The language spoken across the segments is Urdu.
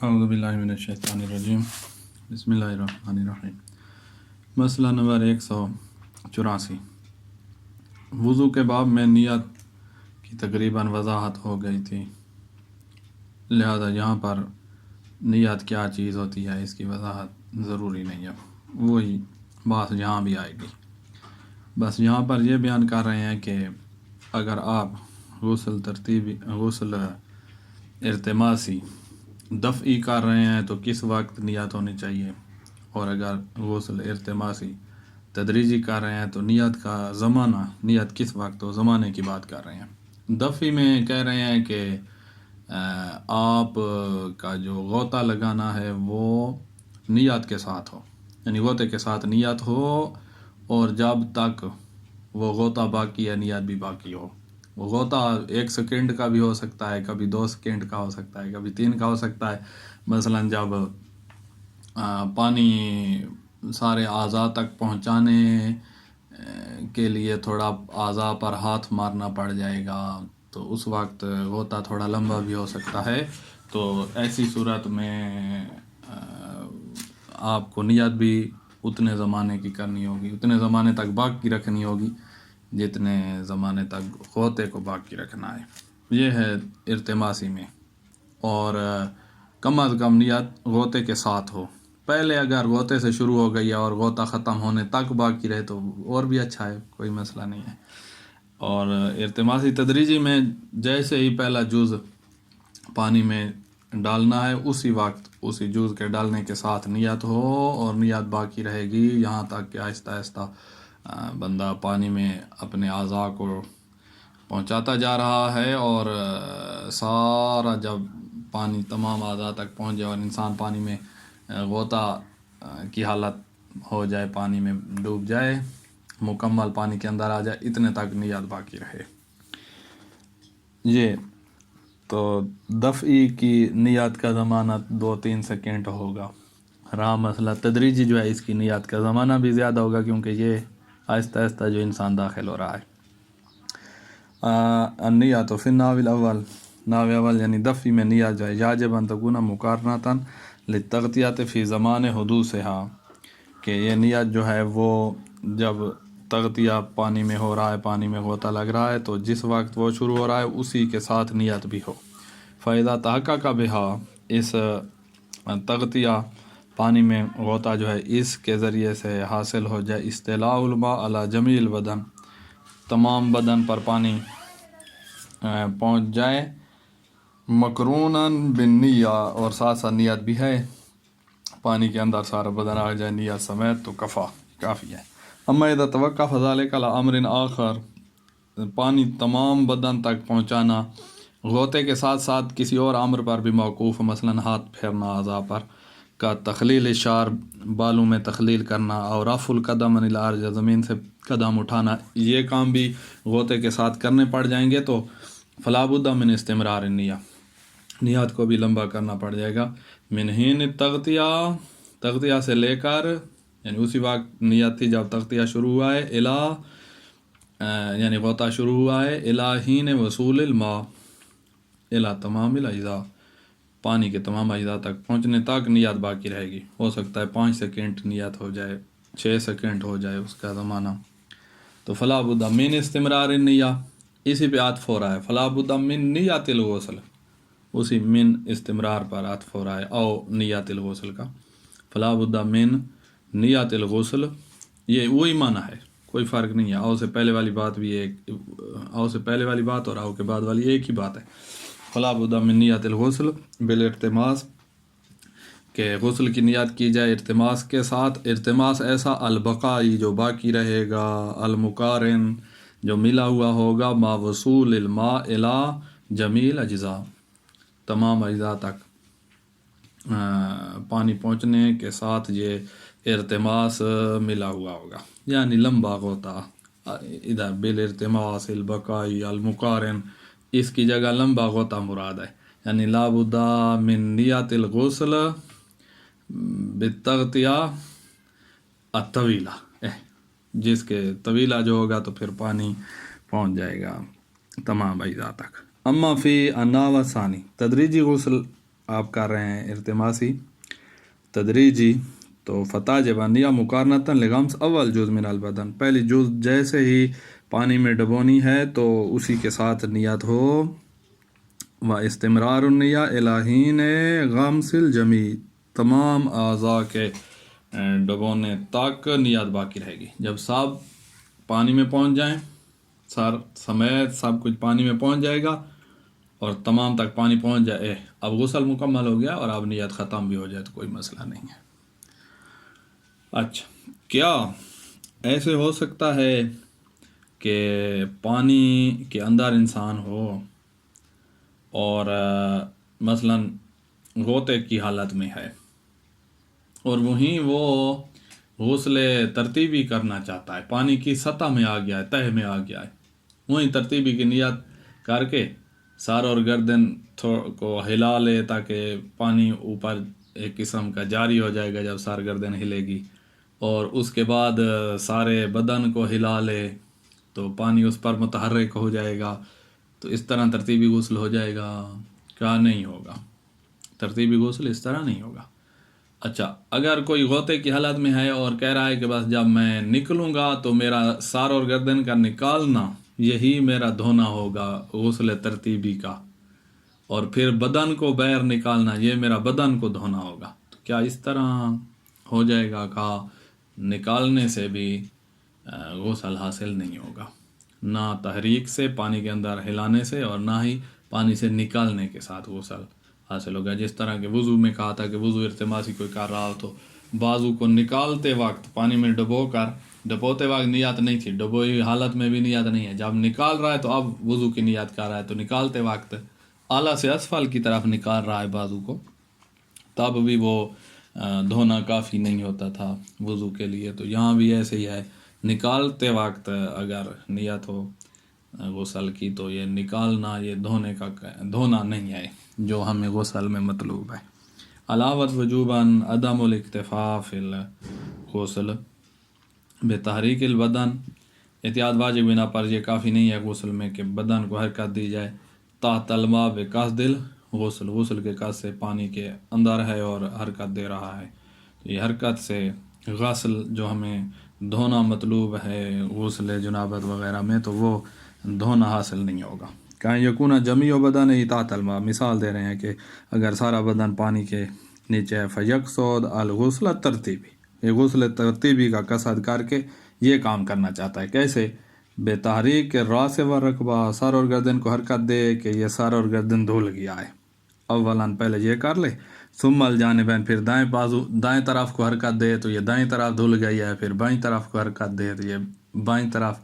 اعوذ باللہ من الشیطان الرجیم بسم اللہ الرحمن الرحیم۔ مسئلہ نمبر 184، وضو کے باب میں نیت کی تقریباً وضاحت ہو گئی تھی، لہذا یہاں پر نیت کیا چیز ہوتی ہے اس کی وضاحت ضروری نہیں ہے، وہی بات یہاں بھی آئے گی۔ بس یہاں پر یہ بیان کر رہے ہیں کہ اگر آپ غسل ارتماسی دفعی کر رہے ہیں تو کس وقت نیت ہونی چاہیے، اور اگر غسل ارتماسی تدریجی کر رہے ہیں تو نیت کا زمانہ، نیت کس وقت ہو، زمانے کی بات کر رہے ہیں۔ دفعی میں کہہ رہے ہیں کہ آپ کا جو غوطہ لگانا ہے وہ نیت کے ساتھ ہو، یعنی غوطے کے ساتھ نیت ہو، اور جب تک وہ غوطہ باقی ہے نیت بھی باقی ہو۔ وہ غوطہ 1 سیکنڈ کا بھی ہو سکتا ہے، کبھی 2 سیکنڈ کا ہو سکتا ہے، کبھی 3 کا ہو سکتا ہے۔ مثلا جب پانی سارے اعضاء تک پہنچانے کے لیے تھوڑا اعضاء پر ہاتھ مارنا پڑ جائے گا تو اس وقت غوطہ تھوڑا لمبا بھی ہو سکتا ہے، تو ایسی صورت میں آپ کو نیت بھی اتنے زمانے کی کرنی ہوگی، اتنے زمانے تک باقی رکھنی ہوگی جتنے زمانے تک غوطے کو باقی رکھنا ہے۔ یہ ہے ارتماسی میں، اور کم از کم نیت غوطے کے ساتھ ہو۔ پہلے اگر غوطے سے شروع ہو گئی ہے اور غوطہ ختم ہونے تک باقی رہے تو اور بھی اچھا ہے، کوئی مسئلہ نہیں ہے۔ اور ارتماسی تدریجی میں جیسے ہی پہلا جز پانی میں ڈالنا ہے اسی وقت اسی جز کے ڈالنے کے ساتھ نیت ہو، اور نیت باقی رہے گی یہاں تک کہ آہستہ آہستہ بندہ پانی میں اپنے اعضاء کو پہنچاتا جا رہا ہے، اور سارا جب پانی تمام اعضاء تک پہنچ جائے اور انسان پانی میں غوطہ کی حالت ہو جائے، پانی میں ڈوب جائے، مکمل پانی کے اندر آ جائے، اتنے تک نیت باقی رہے۔ یہ تو دفعی کی نیت کا زمانہ 2-3 سیکنڈ ہوگا۔ رہا مسئلہ تدریجی جو ہے اس کی نیت کا زمانہ بھی زیادہ ہوگا، کیونکہ یہ آہستہ آہستہ جو انسان داخل ہو رہا ہے۔ النیت فی النوع الاول، نوع اول یعنی دفعی میں نیت جو ہے یجب ان تکون مقارنۃ للتغطیۃ فی زمان حدوثہا، کہ یہ نیت جو ہے وہ جب تغطیہ پانی میں ہو رہا ہے، پانی میں غوطہ لگ رہا ہے تو جس وقت وہ شروع ہو رہا ہے اسی کے ساتھ نیت بھی ہو۔ فَإِذَا تَحَقَّقَ بِهَا، اس تغطیہ پانی میں غوطہ جو ہے اس کے ذریعے سے حاصل ہو جائے استیلاء الماء علی جمیع البدن، تمام بدن پر پانی پہنچ جائے، مقروناً بالنیہ، اور ساتھ ساتھ نیت بھی ہے، پانی کے اندر سارا بدن آ جائے نیت سمیت، تو کافی ہے۔ اما اذا توقف ذلك على امر آخر، پانی تمام بدن تک پہنچانا غوطے کے ساتھ ساتھ کسی اور امر پر بھی موقوف، مثلا ہاتھ پھیرنا اعضاء پر، کا تخلیل الشعر، بالوں میں تخلیل کرنا، اور رفع القدم عن الارض، زمین سے قدم اٹھانا، یہ کام بھی غوطے کے ساتھ کرنے پڑ جائیں گے تو فلا بد من استمرار النیہ، نیت کو بھی لمبا کرنا پڑ جائے گا۔ من حین تغطیہ سے لے کر، یعنی اسی وقت نیت تھی جب تغطیہ شروع ہوا ہے، یعنی غوطہ شروع ہوا ہے، الی حین وصول الماء الی تمام الاجزاء، پانی کے تمام اجزاء تک پہنچنے تک نیت باقی رہے گی۔ ہو سکتا ہے 5 سیکنڈ نیت ہو جائے، 6 سیکنڈ ہو جائے اس کا زمانہ، تو فلا بد من استمرار النیہ، اسی پہ عطف ہو رہا ہے، فلا بد من نیت الغسل، اسی من استمرار پر عطف ہو رہا ہے، او نیت الغسل کا، فلا بد من نیت الغسل، یہ وہی معنی ہے، کوئی فرق نہیں ہے۔ او سے پہلے والی بات بھی ایک، او سے پہلے والی بات اور او کے بعد والی ایک ہی بات ہے۔ فلا بد من نیت الغسل بالارتماس، کہ غسل کی نیت کی جائے ارتماس کے ساتھ، ارتماس ایسا البقائی جو باقی رہے گا، المقارن جو ملا ہوا ہوگا، ما وصول الماء الی جمیع الاجزاء، تمام اجزاء تک پانی پہنچنے کے ساتھ یہ ارتماس ملا ہوا ہوگا، یعنی لمبا غوطہ، ادھر بالارتماس البقائی المقارن، اس کی جگہ لمبا غوطہ مراد ہے، یعنی لا بد من نیت الغسل بالتغطیہ الطویلہ، جس کے طویلہ جو ہوگا تو پھر پانی پہنچ جائے گا تمام اجزاء تک۔ اما فی النوع الثانی، تدریجی غسل آپ کر رہے ہیں ارتماسی تدریجی، تو فتح نیا مقارنتاً لغمس اول جز من البدن، پہلی جز جیسے ہی پانی میں ڈبونی ہے تو اسی کے ساتھ نیت ہو، و استمرار النیہ الہین غمس الجمی، تمام اعضاء کے ڈبونے تک نیت باقی رہے گی۔ جب سب پانی میں پہنچ جائیں، سر سمیت سب کچھ پانی میں پہنچ جائے گا اور تمام تک پانی پہنچ جائے، اب غسل مکمل ہو گیا اور اب نیت ختم بھی ہو جائے تو کوئی مسئلہ نہیں ہے۔ اچھا، کیا ایسے ہو سکتا ہے کہ پانی کے اندر انسان ہو اور مثلاً غوطے کی حالت میں ہے اور وہیں وہ غسل ترتیبی کرنا چاہتا ہے، پانی کی سطح میں آ گیا ہے، تہہ میں آ گیا ہے، وہیں ترتیبی کی نیت کر کے سر اور گردن کو ہلا لے تاکہ پانی اوپر ایک قسم کا جاری ہو جائے گا جب سر گردن ہلے گی، اور اس کے بعد سارے بدن کو ہلا لے تو پانی اس پر متحرک ہو جائے گا، تو اس طرح ترتیبی غسل ہو جائے گا؟ کیا نہیں ہوگا، ترتیبی غسل اس طرح نہیں ہوگا۔ اچھا، اگر کوئی غوطے کی حالت میں ہے اور کہہ رہا ہے کہ بس جب میں نکلوں گا تو میرا سر اور گردن کا نکالنا یہی میرا دھونا ہوگا غسل ترتیبی کا، اور پھر بدن کو باہر نکالنا یہ میرا بدن کو دھونا ہوگا، تو کیا اس طرح ہو جائے گا؟ کہ نکالنے سے بھی غسل حاصل نہیں ہوگا، نہ تحریک سے پانی کے اندر ہلانے سے اور نہ ہی پانی سے نکالنے کے ساتھ غسل حاصل ہوگا۔ جس طرح کہ وضو میں کہا تھا کہ وضو ارتماسی کوئی کر رہا ہو تو بازو کو نکالتے وقت پانی میں ڈبوتے وقت نیت نہیں تھی، ڈبوئی حالت میں بھی نیت نہیں ہے، جب نکال رہا ہے تو اب وضو کی نیت کر رہا ہے، تو نکالتے وقت اعلیٰ سے اسفل کی طرف نکال رہا ہے بازو کو، تب بھی وہ دھونا کافی نہیں ہوتا تھا وضو کے لیے۔ تو یہاں بھی ایسے ہی ہے، نکالتے وقت اگر نیت ہو غسل کی تو یہ نکالنا یہ دھونا نہیں ہے جو ہمیں غسل میں مطلوب ہے۔ علاوت وجوباً عدم الاکتفاء فی الغسل بتحریک البدن، احتیاط واجب بنا پر یہ کافی نہیں ہے غسل میں کہ بدن کو حرکت دی جائے، تحت الماء بقصد الغسل، غسل کے قصد سے پانی کے اندر ہے اور حرکت دے رہا ہے، یہ حرکت سے غسل جو ہمیں دھونا مطلوب ہے غسل جنابت وغیرہ میں تو وہ دھونا حاصل نہیں ہوگا۔ کہیں یکونہ جمیع بدن تحت الماء، مثال دے رہے ہیں کہ اگر سارا بدن پانی کے نیچے ہے، فیقصد الغسل ترتیبی، یہ غسل ترتیبی کا قصد کر کے یہ کام کرنا چاہتا ہے، کیسے؟ بے تحریک راس و رکبہ، سر اور گردن کو حرکت دے کہ یہ سر اور گردن دھل گیا ہے، اولاً پہلے یہ کر لے، ثم الجانبین، پھر دائیں بازو دائیں طرف کو حرکت دے تو یہ دائیں طرف دھل گئی ہے، پھر بائیں طرف کو حرکت دے تو یہ بائیں طرف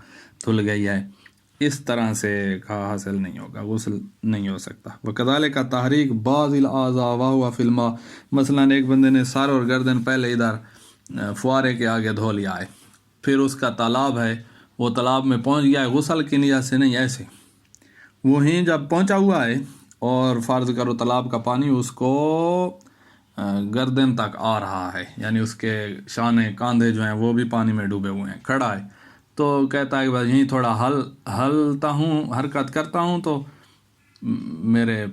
دھل گئی ہے، اس طرح سے حاصل نہیں ہوگا، غسل نہیں ہو سکتا۔ وکذالک تحریک بعض الاعضاء وهو فی الماء، مثلاً ایک بندے نے سر اور گردن پہلے ادھر فوارے کے آگے دھو لیا ہے، پھر اس کا تالاب ہے، وہ تالاب میں پہنچ گیا ہے، غسل کی نیت سے نہیں، ایسے وہیں جب پہنچا ہوا ہے اور فرض کرو تالاب کا پانی اس کو گردن تک آ رہا ہے، یعنی اس کے شانے کاندھے جو ہیں وہ بھی پانی میں ڈوبے ہوئے ہیں، کھڑا ہے، تو کہتا ہے کہ بس یہیں تھوڑا ہلتا ہوں، حرکت کرتا ہوں تو میرے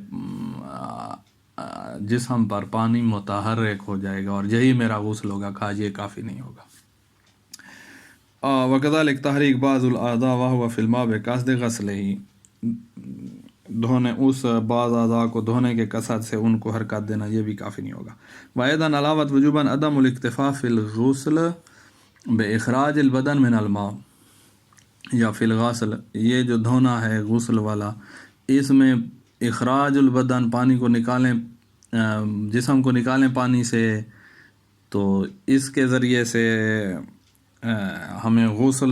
جسم پر پانی متحرک ہو جائے گا اور یہی میرا غسل ہوگا، کہا یہ کافی نہیں ہوگا۔ وکذالک تحریک بعض الاعضاء وهو فی الماء بقصد غسلہ، دھونے اس بعض اعضاء کو دھونے کے قصد سے ان کو حرکت دینا یہ بھی کافی نہیں ہوگا۔ وایضاً علاوت وجوباً عدم الاکتفاء فی الغسل باخراج البدن من الماء یا فی الغسل، یہ جو دھونا ہے غسل والا اس میں اخراج البدن، پانی کو نکالیں، جسم کو نکالیں پانی سے، تو اس کے ذریعے سے ہمیں غسل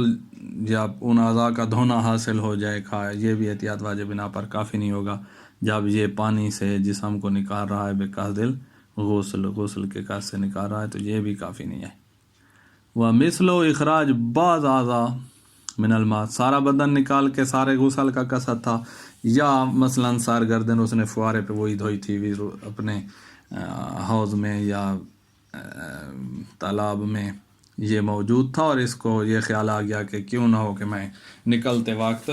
یا ان اعضاء کا دھونا حاصل ہو جائے، یہ بھی احتیاط واجب بنا پر کافی نہیں ہوگا جب یہ پانی سے جسم کو نکال رہا ہے بقصد الغسل، غسل کے قصد سے نکال رہا ہے تو یہ بھی کافی نہیں ہے۔ ومثل اخراج بعض اعضاء من الماء، سارا بدن نکال کے سارے غسل کا قصد تھا، یا مثلاً سر گردن اس نے فوارے پہ وہی دھوئی تھی اپنے حوض میں یا تالاب میں یہ موجود تھا اور اس کو یہ خیال آ گیا کہ کیوں نہ ہو کہ میں نکلتے وقت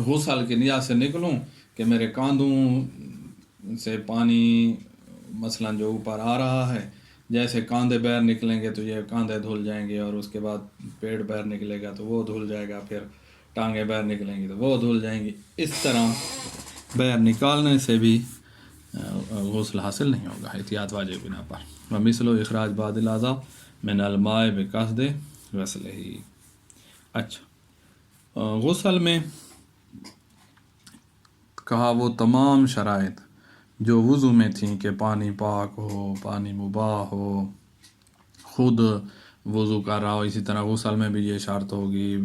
غسل کی نیت سے نکلوں کہ میرے کاندھوں سے پانی مثلا جو اوپر آ رہا ہے، جیسے کاندھے باہر نکلیں گے تو یہ کاندھے دھل جائیں گے، اور اس کے بعد پیٹ باہر نکلے گا تو وہ دھل جائے گا، پھر ٹانگیں باہر نکلیں گی تو وہ دھل جائیں گی. اس طرح باہر نکالنے سے بھی غسل حاصل نہیں ہوگا احتیاط واجب بنا پر. ومثل اخراج بعض الاعضاء من الماء بقصد غسلہ. اچھا، غسل میں کہا وہ تمام شرائط جو وضو میں تھیں کہ پانی پاک ہو، پانی مباح ہو، خود وضو کر رہا ہو، اسی طرح غسل میں بھی یہ شرط ہوگی.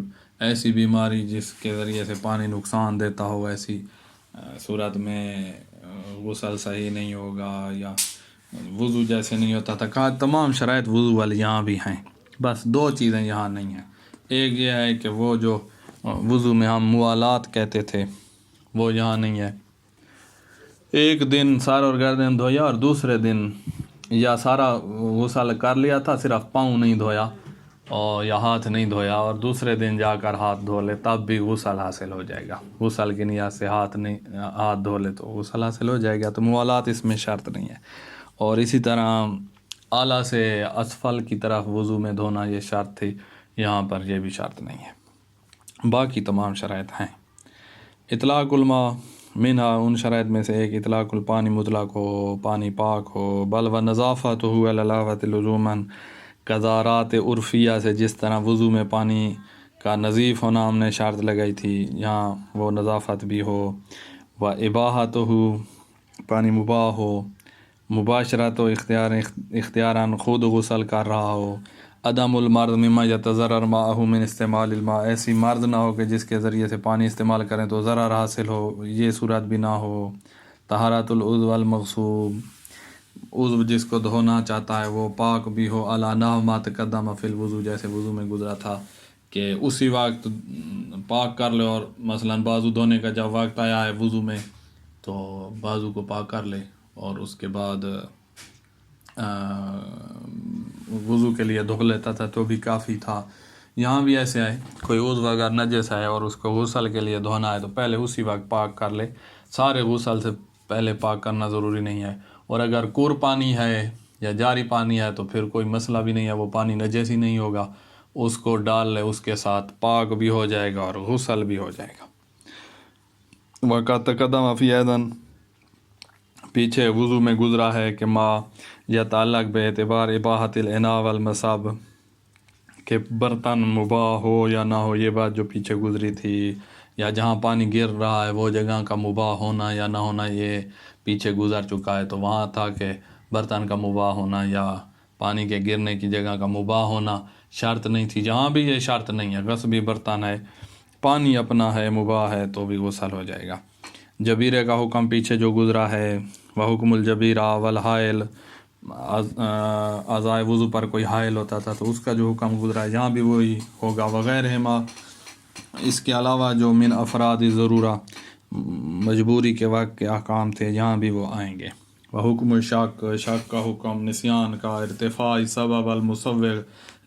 ایسی بیماری جس کے ذریعے سے پانی نقصان دیتا ہو، ایسی صورت میں غسل صحیح نہیں ہوگا، یا وضو جیسے نہیں ہوتا تھا. کہا تمام شرائط وضو والی یہاں بھی ہیں، بس دو چیزیں یہاں نہیں ہیں. ایک یہ ہے کہ وہ جو وضو میں ہم موالات کہتے تھے وہ یہاں نہیں ہے. ایک دن سر اور گردن دھویا اور دوسرے دن یا سارا غسل کر لیا تھا، صرف پاؤں نہیں دھویا اور یا ہاتھ نہیں دھویا، اور دوسرے دن جا کر ہاتھ دھو لے تب بھی غسل حاصل ہو جائے گا. غسل کی نیت سے ہاتھ دھو لے تو غسل حاصل ہو جائے گا. تو موالات اس میں شرط نہیں ہے. اور اسی طرح اعلیٰ سے اسفل کی طرف وضو میں دھونا یہ شرط تھی، یہاں پر یہ بھی شرط نہیں ہے. باقی تمام شرائط ہیں. اطلاق الماء منہا، ان شرائط میں سے ایک اطلاق الپانی مطلق ہو، پانی پاک ہو. بل و نظافت ہو علاوت لزوماً، قذارات عرفیہ سے جس طرح وضو میں پانی کا نظیف ہونا ہم نے شرط لگائی تھی، یہاں وہ نظافت بھی ہو. و اباحت ہو، پانی مباح ہو. مباشرت و اختیاراً خود غسل کر رہا ہو. عدم المرض مما یتضرر معه من استعمال الماء، ایسی مرض نہ ہو کہ جس کے ذریعے سے پانی استعمال کریں تو ضرر حاصل ہو، یہ صورت بھی نہ ہو. طہارت العضو المغصوب، عضو جس کو دھونا چاہتا ہے وہ پاک بھی ہو. علی نحو ما تقدم فی الوضو، جیسے وضو میں گزرا تھا کہ اسی وقت پاک کر لے، اور مثلا بازو دھونے کا جب وقت آیا ہے وضو میں تو بازو کو پاک کر لے، اور اس کے بعد وضو کے لیے دھو لیتا تھا تو بھی کافی تھا. یہاں بھی ایسے ہے، کوئی عضو اگر نجس ہے اور اس کو غسل کے لیے دھونا ہے تو پہلے اسی وقت پاک کر لے. سارے غسل سے پہلے پاک کرنا ضروری نہیں ہے. اور اگر کور پانی ہے یا جاری پانی ہے تو پھر کوئی مسئلہ بھی نہیں ہے، وہ پانی نجس ہی نہیں ہوگا، اس کو ڈال لے، اس کے ساتھ پاک بھی ہو جائے گا اور غسل بھی ہو جائے گا. وقت تقدم فی ایدن، پیچھے وضو میں گزرا ہے کہ ما یا تعلق بے اعتبار اباحت الاناء والمصاب، کہ برتن مباح ہو یا نہ ہو، یہ بات جو پیچھے گزری تھی. یا جہاں پانی گر رہا ہے وہ جگہ کا مباح ہونا یا نہ ہونا یہ پیچھے گزر چکا ہے. تو وہاں تھا کہ برتن کا مباح ہونا یا پانی کے گرنے کی جگہ کا مباح ہونا شرط نہیں تھی. جہاں بھی یہ شرط نہیں ہے، غصبی برتن ہے، پانی اپنا ہے، مباح ہے، تو بھی غسل ہو جائے گا. جبیرے کا حکم پیچھے جو گزرا ہے، وحکم الجبیرہ والحائل، اعضائے وضو پر کوئی حائل ہوتا تھا تو اس کا جو حکم گزرا ہے یہاں بھی وہی ہوگا. وغیرہما، اس کے علاوہ جو من افراد ضرورہ، مجبوری کے وقت کے احکام تھے، یہاں بھی وہ آئیں گے. وحکم الشک، شک کا حکم، نسیان کا، ارتفاع سبب المسوغ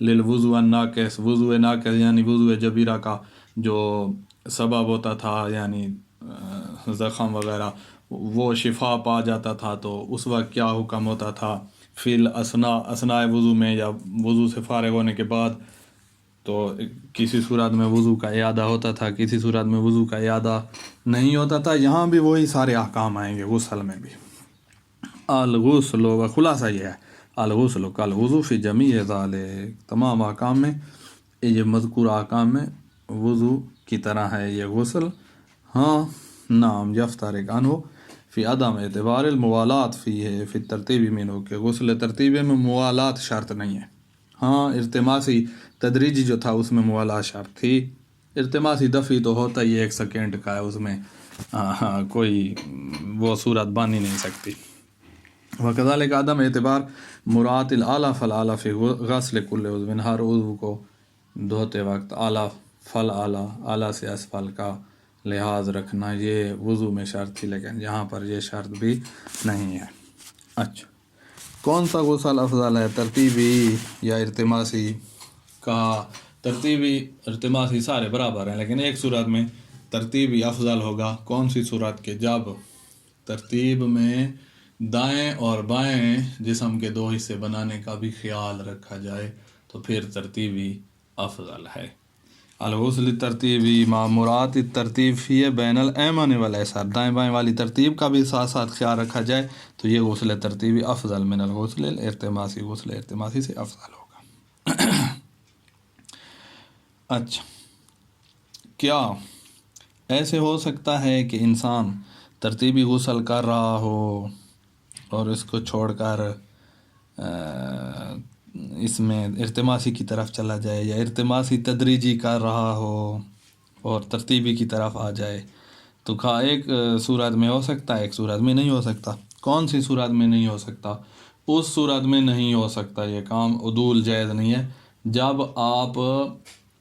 للوضوء الناقص، وضوء ناقص یعنی وضوء جبیرہ کا جو سبب ہوتا تھا، یعنی زخم وغیرہ، وہ شفا پا جاتا تھا تو اس وقت کیا حکم ہوتا تھا. فی اثناء وضو میں یا وضو سے فارغ ہونے کے بعد، تو کسی صورت میں وضو کا اعادہ ہوتا تھا، کسی صورت میں وضو کا اعادہ نہیں ہوتا تھا. یہاں بھی وہی سارے احکام آئیں گے غسل میں بھی. الغسل، و خلاصہ یہ ہے الغسل کالوضو فی جمیع ذالک، تمام احکام میں، یہ مذکور احکام میں وضو کی طرح ہے یہ غسل. ہاں نام یفترق عنہ فی عدم اعتبار الموالات فی ہے فی ترتیب منہ، کہ غسل ترتیبی میں موالات شرط نہیں ہے. ہاں ارتماسی تدریجی جو تھا اس میں موالات شرط تھی. ارتماسی دفعی تو ہوتا ہی 1 سیکنڈ کا ہے، اس میں کوئی وہ صورت بن ہی نہیں سکتی. وکذالک عدم اعتبار مراد الاعلیٰ فالاعلیٰ فی غسل کل عضو، ہر عضو کو دھوتے وقت اعلیٰ فالاعلیٰ، اعلیٰ سے اسفل کا لحاظ رکھنا یہ وضو میں شرط تھی، لیکن یہاں پر یہ شرط بھی نہیں ہے. اچھا، کون سا غسل افضل ہے، ترتیبی یا ارتماسی؟ کہا ترتیبی ارتماسی سارے برابر ہیں، لیکن ایک صورت میں ترتیبی افضل ہوگا. کون سی صورت؟ کہ جب ترتیب میں دائیں اور بائیں جسم کے دو حصے بنانے کا بھی خیال رکھا جائے تو پھر ترتیبی افضل ہے۔ الغسل ترتیبی معمورات ترتیب فی بین الایمن والیسار، دائیں بائیں والی ترتیب کا بھی ساتھ ساتھ خیال رکھا جائے تو یہ غسل ترتیبی افضل من الغسل الارتماسی، غسل ارتماسی سے افضل ہوگا۔ اچھا، کیا ایسے ہو سکتا ہے کہ انسان ترتیبی غسل کر رہا ہو اور اس کو چھوڑ کر اس میں ارتماسی کی طرف چلا جائے، یا ارتماسی تدریجی کر رہا ہو اور ترتیبی کی طرف آ جائے؟ تو کہا ایک صورت میں ہو سکتا ہے، ایک صورت میں نہیں ہو سکتا۔ کون سی صورت میں نہیں ہو سکتا؟ اس صورت میں نہیں ہو سکتا یہ کام، عدول جائز نہیں ہے جب آپ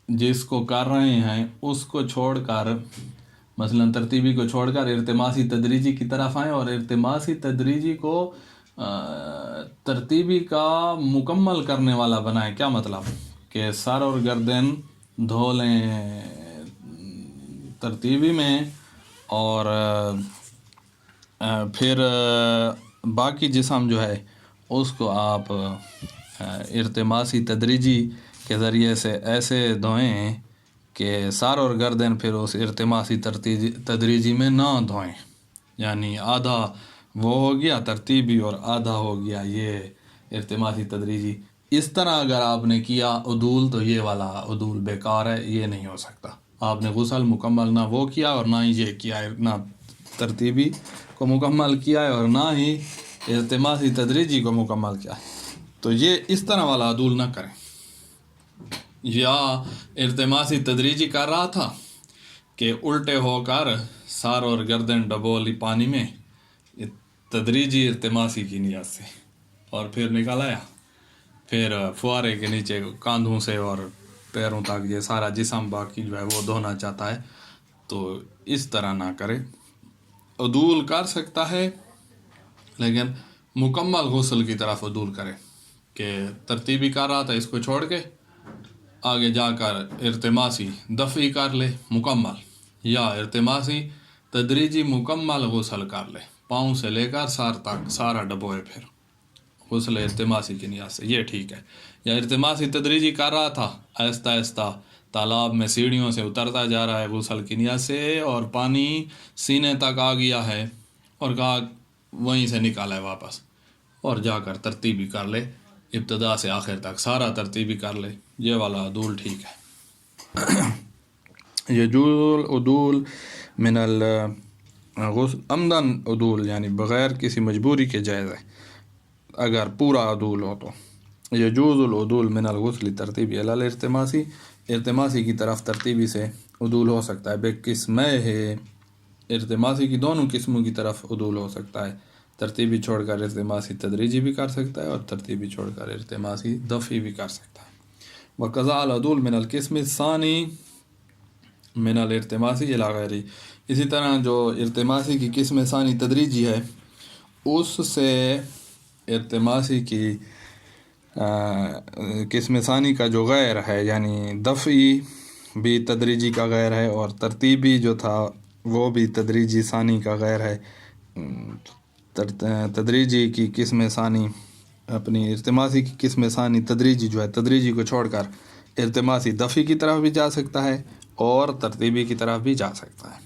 جس کو کر رہے ہیں اس کو چھوڑ کر، مثلا ترتیبی کو چھوڑ کر ارتماسی تدریجی کی طرف آئیں اور ارتماسی تدریجی کو ترتیبی کا مکمل کرنے والا بنائیں۔ کیا مطلب؟ کہ سر اور گردن دھو لیں ترتیبی میں اور پھر باقی جسم جو ہے اس کو آپ ارتماسی تدریجی کے ذریعے سے ایسے دھوئیں کہ سر اور گردن پھر اس ارتماسی تدریجی میں نہ دھوئیں، یعنی آدھا وہ ہو گیا ترتیبی اور آدھا ہو گیا یہ ارتماسی تدریجی۔ اس طرح اگر آپ نے کیا عدول تو یہ والا عدول بیکار ہے، یہ نہیں ہو سکتا۔ آپ نے غسل مکمل نہ وہ کیا اور نہ ہی یہ کیا ہے، نہ ترتیبی کو مکمل کیا ہے اور نہ ہی ارتماسی تدریجی کو مکمل کیا ہے، تو یہ اس طرح والا عدول نہ کریں۔ یا ارتماسی تدریجی کر رہا تھا کہ الٹے ہو کر سر اور گردن ڈبولی پانی میں تدریجی ارتماسی کی نیت سے اور پھر نکل آیا، پھر فوارے کے نیچے کاندھوں سے اور پیروں تک یہ سارا جسم باقی جو ہے وہ دھونا چاہتا ہے، تو اس طرح نہ کرے۔ عدول کر سکتا ہے لیکن مکمل غسل کی طرف عدول کرے، کہ ترتیبی کر رہا تھا اس کو چھوڑ کے آگے جا کر ارتماسی دفعی کر لے مکمل، یا ارتماسی تدریجی مکمل غسل کر لے، پاؤں سے لے کر سر تک سارا ڈبوئے پھر غسل ارتماسی کی نیت سے، یہ ٹھیک ہے۔ یا ارتماسی تدریجی کر رہا تھا، آہستہ آہستہ تالاب میں سیڑھیوں سے اترتا جا رہا ہے غسل کی نیت سے اور پانی سینے تک آ گیا ہے اور کہا وہیں سے نکالا ہے واپس، اور جا کر ترتیبی کر لے، ابتدا سے آخر تک سارا ترتیبی کر لے، یہ والا عدول ٹھیک ہے۔ یجوز عدول من الغسل عمدن، عدول یعنی بغیر کسی مجبوری کے جائز ہے اگر پورا عدول ہو تو۔ یجوز العدول من الغسل ترتیبی الی الارتماسی، ارتماسی کی طرف ترتیبی سے عدول ہو سکتا ہے، بے قسمیں ہے، ارتماسی کی دونوں قسموں کی طرف عدول ہو سکتا ہے، ترتیبی چھوڑ کر ارتماسی تدریجی بھی کر سکتا ہے اور ترتیبی چھوڑ کر ارتماسی دفعی بھی کر سکتا ہے۔ وقضاء العدول من القسم الثانی من الارتماسی الی غیرہ، اسی طرح جو ارتماسی کی قسم ثانی تدریجی ہے اس سے ارتماسی کی قسم ثانی کا جو غیر ہے، یعنی دفعی بھی تدریجی کا غیر ہے اور ترتیبی جو تھا وہ بھی تدریجی ثانی کا غیر ہے، تدریجی کی قسم ثانی اپنی ارتماسی کی قسم ثانی تدریجی جو ہے تدریجی کو چھوڑ کر ارتماسی دفعی کی طرف بھی جا سکتا ہے اور ترتیبی کی طرف بھی جا سکتا ہے۔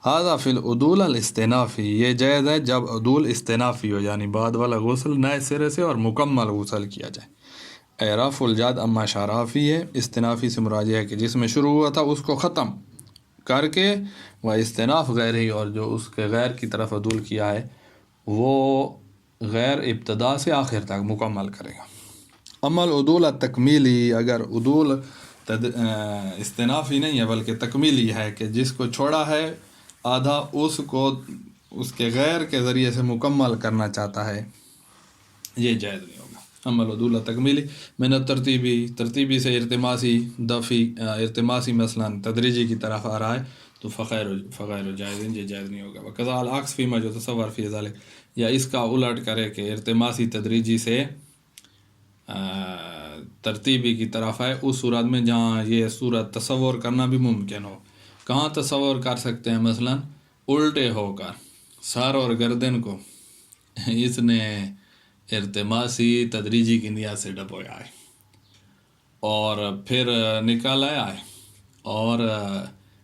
ھذا فی العدول الاستئنافی، یہ جائز ہے جب عدول استئنافی ہو، یعنی بعد والا غسل نئے سرے سے اور مکمل غسل کیا جائے۔ اعراف الجاد اما شرافی ہے، استئنافی سے مراد ہے کہ جس میں شروع ہوا تھا اس کو ختم کر کے، وہ استئناف غیر ہی، اور جو اس کے غیر کی طرف عدول کیا ہے وہ غیر ابتدا سے آخر تک مکمل کرے گا۔ اما العدول التکمیلی، اگر عدول استئنافی نہیں ہے بلکہ تکمیلی ہے کہ جس کو چھوڑا ہے آدھا اس کو اس کے غیر کے ذریعے سے مکمل کرنا چاہتا ہے، یہ جائز نہیں ہوگا۔ اما العدول التکمیلی من الترتیبی، ترتیبی سے ارتماسی دفعی، ارتماسی مثلا تدریجی کی طرف آ رہا ہے تو فغیر جائز، یہ جائز نہیں ہوگا۔ وقضاء العکس فیما جو تصور فی ذلک، یا اس کا الٹ کرے کہ ارتماسی تدریجی سے ترتیبی کی طرف ہے، اس صورت میں جہاں یہ صورت تصور کرنا بھی ممکن ہو۔ کہاں تصور کر سکتے ہیں؟ مثلا الٹے ہو کر سر اور گردن کو اس نے ارتماسی تدریجی کی نیت سے ڈبویا ہے اور پھر نکال آیا ہے اور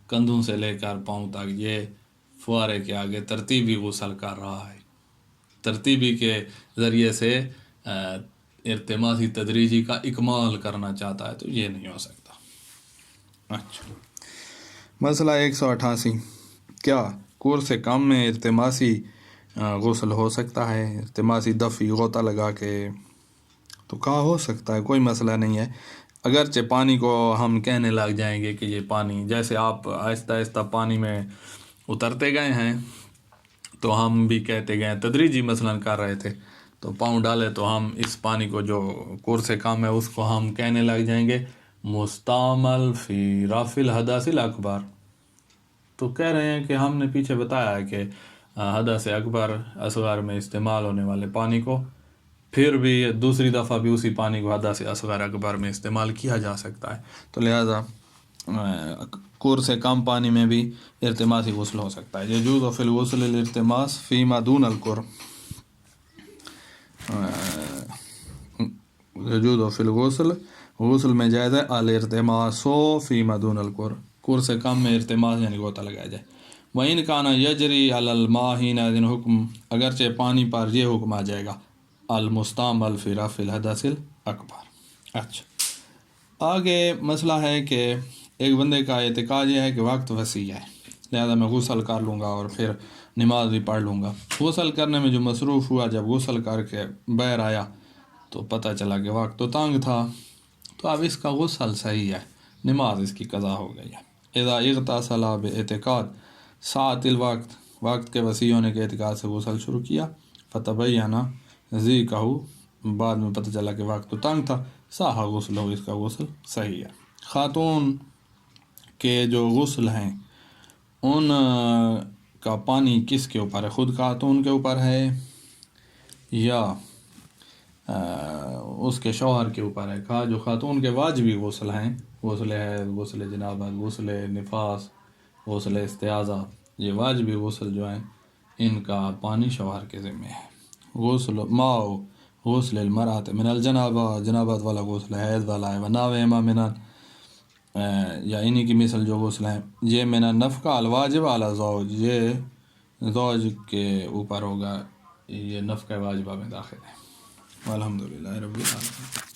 کندھوں سے لے کر پاؤں تک یہ فوارے کے آگے ترتیبی غسل کر رہا ہے. ترتیبی کے ذریعے سے ارتماسی تدریجی کا اکمال کرنا چاہتا ہے تو یہ نہیں ہو سکتا. اچھا، مسئلہ 188. کیا کورس کم میں ارتماسی غسل ہو سکتا ہے؟ ارتماسی دفعی غوطہ لگا کے تو کہا ہو سکتا ہے، کوئی مسئلہ نہیں ہے. اگرچہ پانی کو ہم کہنے لگ جائیں گے کہ یہ پانی، جیسے آپ آہستہ آہستہ پانی میں اترتے گئے ہیں تو ہم بھی کہتے گئے تدریجی مثلا کر رہے تھے تو پاؤں ڈالے تو ہم اس پانی کو جو کورس کم ہے اس کو ہم کہنے لگ جائیں گے مستعمل فی رفع الحدث الاکبر. تو کہہ رہے ہیں کہ ہم نے پیچھے بتایا ہے کہ حدث اکبر اصغر میں استعمال ہونے والے پانی کو پھر بھی دوسری دفعہ بھی اسی پانی کو حدث اصغر اکبر میں استعمال کیا جا سکتا ہے. تو لہٰذا کور سے کم پانی میں بھی ارتماسی غسل ہو سکتا ہے. یجوز فی الغسل الارتماس فیما دون الکر. یجوز فی الغسل، غسل میں جائز ہے الارتماس فیما دون الکر، کور سے کم میں ارتماس یعنی غوطہ لگایا جائے. وَإِنْ كَانَ يَجْرِي عَلَى الْمَاءِ حِينَئِذٍ حکم، اگرچہ پانی پر یہ حکم آ جائے گا المستعمل فی رفع الحدث الاکبر. اچھا، آگے مسئلہ ہے کہ ایک بندے کا اعتقاد یہ ہے کہ وقت وسیع ہے لہذا میں غسل کر لوں گا اور پھر نماز بھی پڑھ لوں گا. غسل کرنے میں جو مصروف ہوا، جب غسل کر کے باہر آیا تو پتہ چلا کہ وقت تو تنگ تھا، تو اب اس کا غسل صحیح ہے، نماز اس کی قضا ہو گئی ہے. اذا اغتسل باعتقاد ساعت الوقت، وقت کے وسیع ہونے کے اعتقاد سے غسل شروع کیا، فتبین ذیکہ، بعد میں پتہ چلا کہ وقت تو تنگ تھا، صح غسل ہو، اس کا غسل صحیح ہے. خاتون کے جو غسل ہیں ان کا پانی کس کے اوپر ہے؟ خود خاتون کے اوپر ہے یا اس کے شوہر کے اوپر ہے؟ کہا جو خاتون کے واجبی غسل ہیں، غسل حیض، غسل جنابت، غسل نفاس، غسل استحاضہ، یہ واجبی غسل جو ہیں ان کا پانی شوہر کے ذمہ ہے. غسل ماء غسل المرأة من الجنابہ، جنابت والا غسل حیض والا ہے. ونحوہما من یا انہی کی مثل جو غسل ہیں یہ من النفقہ الواجب علی زوج، یہ زوج کے اوپر ہوگا، یہ نفقہ واجبہ میں داخل ہے. والحمدللہ رب العالمین.